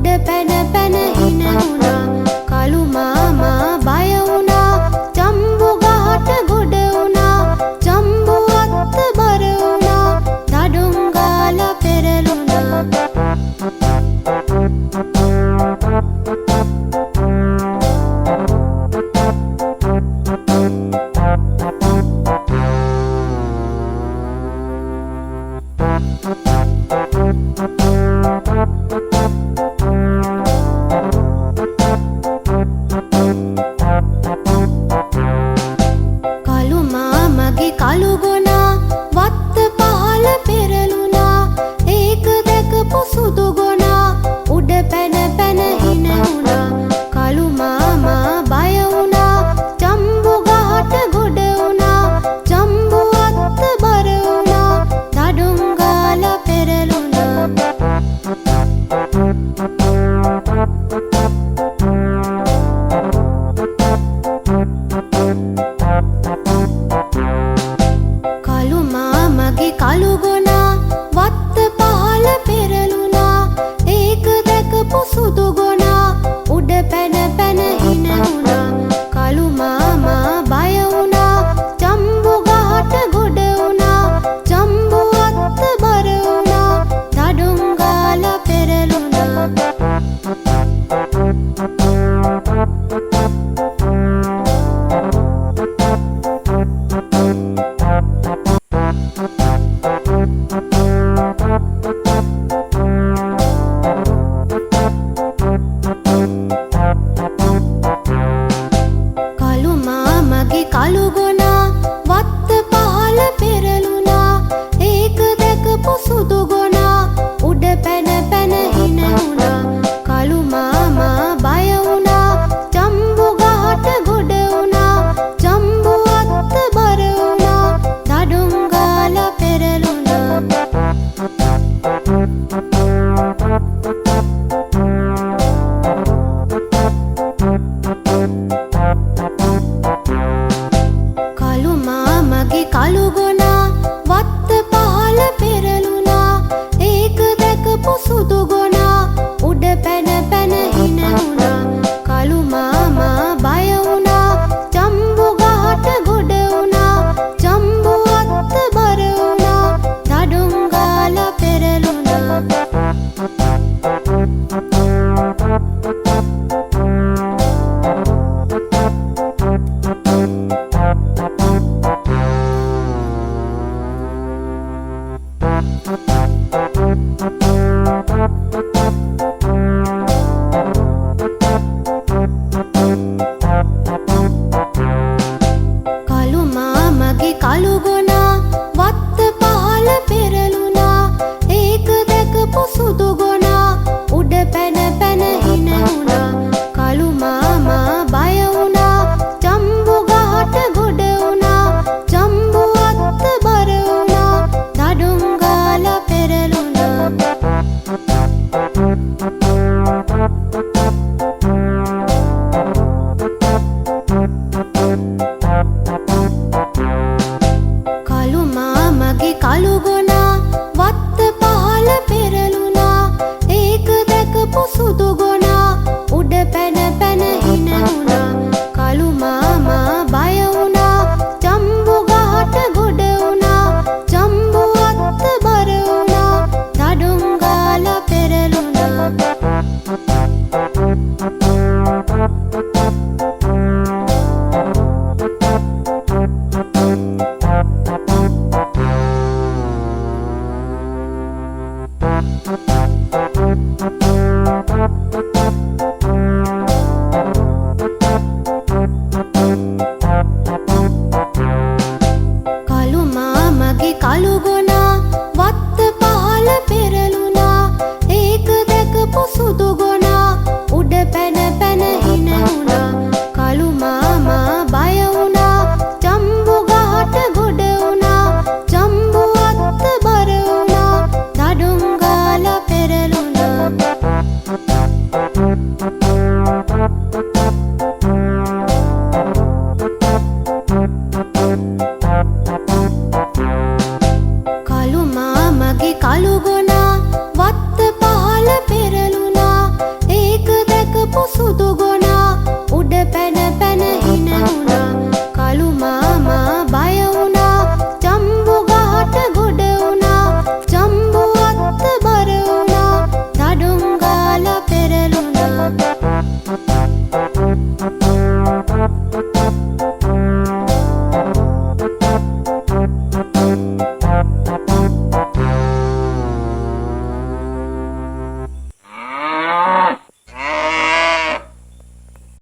උඩ පැන පැන හින වුණා කළු මාමා බය වුණා ජම්බු ගහට ගොඩ වුණා ජම්බු අත්ත බර වුණා දඩුම් ගාලා පෙරළුණා කළු මාමගේ කළු ගොනා වත්ත පහළ පෙරළුණා ඒක දැකපු සුදු ගොනා උඩ පැන පැන හින වුණා කළු මාමා බය වුණා ජම්බු ගහට ගොඩ වුණා ජම්බු අත්ත බර වුණා දඩුම් ගාලා පෙරළුණා කළු මාමගේ කළු ගොනා වත්ත පහළ පෙරළුණා ඒක දැකපු සුදු ගොනා උඩ පැන පැන හින වුණා කළු මාමා බය වුණා ජම්බු ගහට ගොඩ වුණා ජම්බු අත්ත බර වුණා දඩුම් ගාලා පෙරළුණා කළු මාමගේ කළු ගොනා වත්ත පහළ පෙරළුණා ඒක දැකපු සුදු ගොනා උඩ පැන පැන හින වුණා කළු මාමා බය වුණා ජම්බු ගහට ගොඩ වුණා ජම්බු අත්ත බර වුණා දඩුම් ගාලා පෙරළුණා කළු මාමගේ කළු ගොනා වත්ත පහළ පෙරළුණා ඒක දැකපු සුදු ගොනා උඩ පැන පැන හින වුණා කළු මාමා බය වුණා ජම්බු ගහට ගොඩ වුණා ජම්බු අත්ත බර වුණා දඩුම් ගාලා පෙරළුණා කළු මාමගේ කළු ගොනා වත්ත පහළ පෙරළුණා ඒක දැකපු සුදු ගොනා උඩ පැන පැන හින වුණා කළු මාමා බය වුණා ජම්බු ගහට ගොඩ වුණා ජම්බු අත්ත බර වුණා දඩුම් ගාලා පෙරළුණා කළු මාමගේ කළු ගොනා වත්ත පහළ පෙරළුණා ඒක දැකපු සුදු ගොනා උඩ පැන පැන හින වුණා කළු මාමා බය වුණා ජම්බු ගහට ගොඩ වුණා ජම්බු අත්ත බර වුණා දඩුම් ගාලා පෙරළුණා කළු මාමගේ කළු ගොනා වත්ත පහළ පෙරළුණා ඒක දැකපු සුදු ගොනා උඩ පැන පැන හින වුණා කළු මාමා බය වුණා ජම්බු ගහට ගොඩ වුණා ජම්බු අත්ත බර වුණා දඩුම් ගාලා පෙරළුණා කළු මාමගේ කළු ගොනා